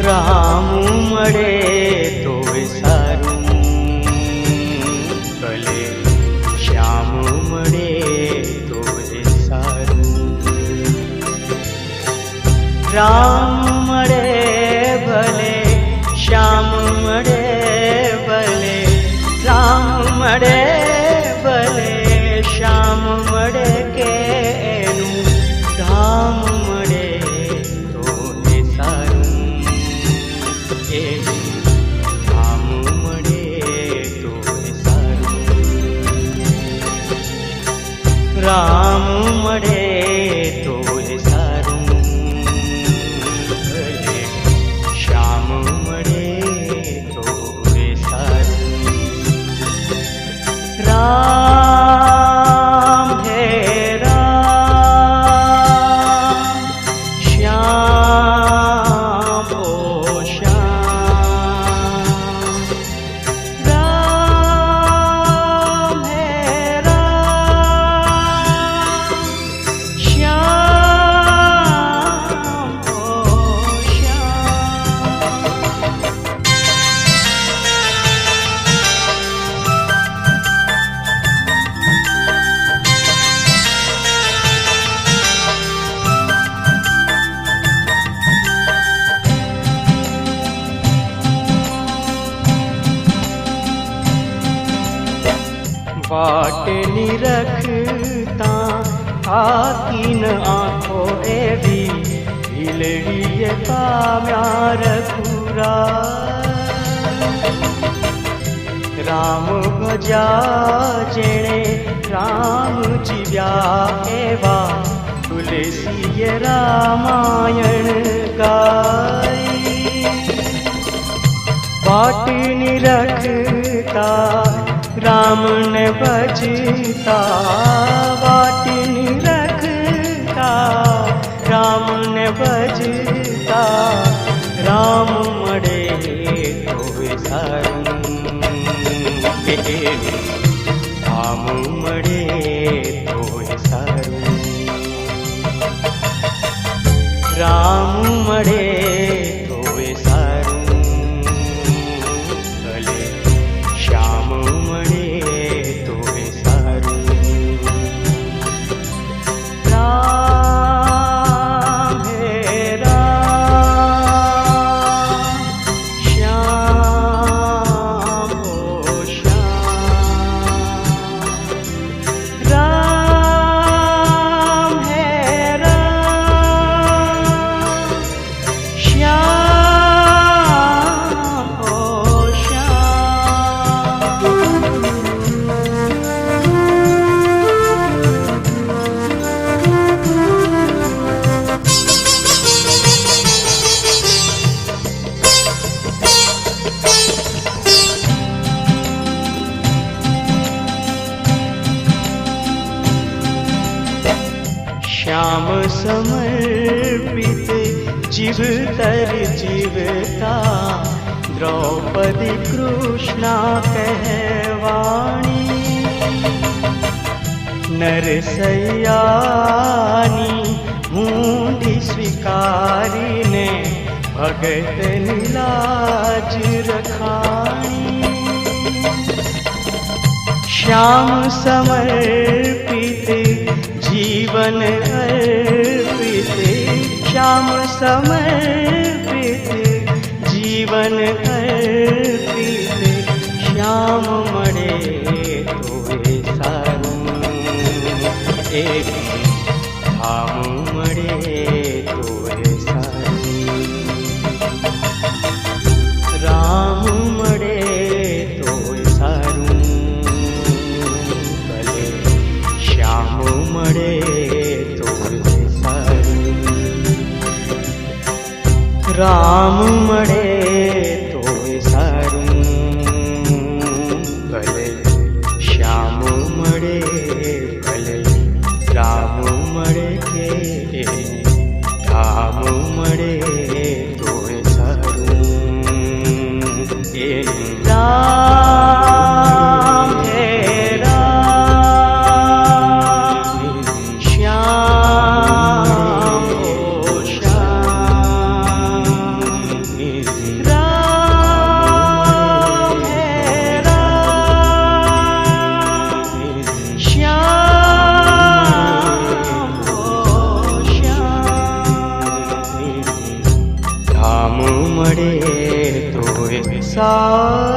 રામ મળે તોય સારું, ભલે શ્યામ મળે તોય સારું. રામ મળે ભલે શ્યામ મળે ભલે, રામ મળે ભલે શ્યામ મળે કે એનું ધામ મળે તોય સારું. એનું ધામ મળે તોય સારું. રામ મળે તોય સારું, ભલે શ્યામ મળે તોય સારું. રામ હે રામ, શ્યામ ઓ શ્યામ. રામ હે રામ, શ્યામ ઓ શ્યામ. વાટ નિરખતા આકીન આંખો એવી, ભીલડીએ પામ્યા રઘુરાય. રામ ભજ્યા જેણે રામ જીવ્યા એવા, તુલસીએ રામાયણ ગાય. વાટ નિરખતા રામને ભજતા, વાટ નિરખતા રામને ભજતા, રામ મળે તોય સારું. રામ મળે તોય સારું. રામ મળે તોય સારું, ભલે શ્યામ મળે તોય સારું. રામ હે રામ, શ્યામ ઓ શ્યામ. રામ હે રામ, શ્યામ ઓ શ્યામ. श्याम समर्पित जीवतर जीवता, द्रौपदी कृष्णा कहवाणी. नरसैयानी मूंडी स्वीकारीने, भगतनी लाज रखाणी. श्याम समर्पित जीवन अर्पित, श्याम समर्पित जीवन अर्पित, श्याम મળે તોય સારું. એક ધામ મળે તોય સારું. રામ મળે તોય સારું, ભલે શ્યામ મળે તોય સારું. રામ મળે તોય સારું, ભલે શ્યામ મળે ભલે રામ મળે કે ધામ મળે તોય સારું. રામ હે રામ, શ્યામ ઓ શ્યામ. સા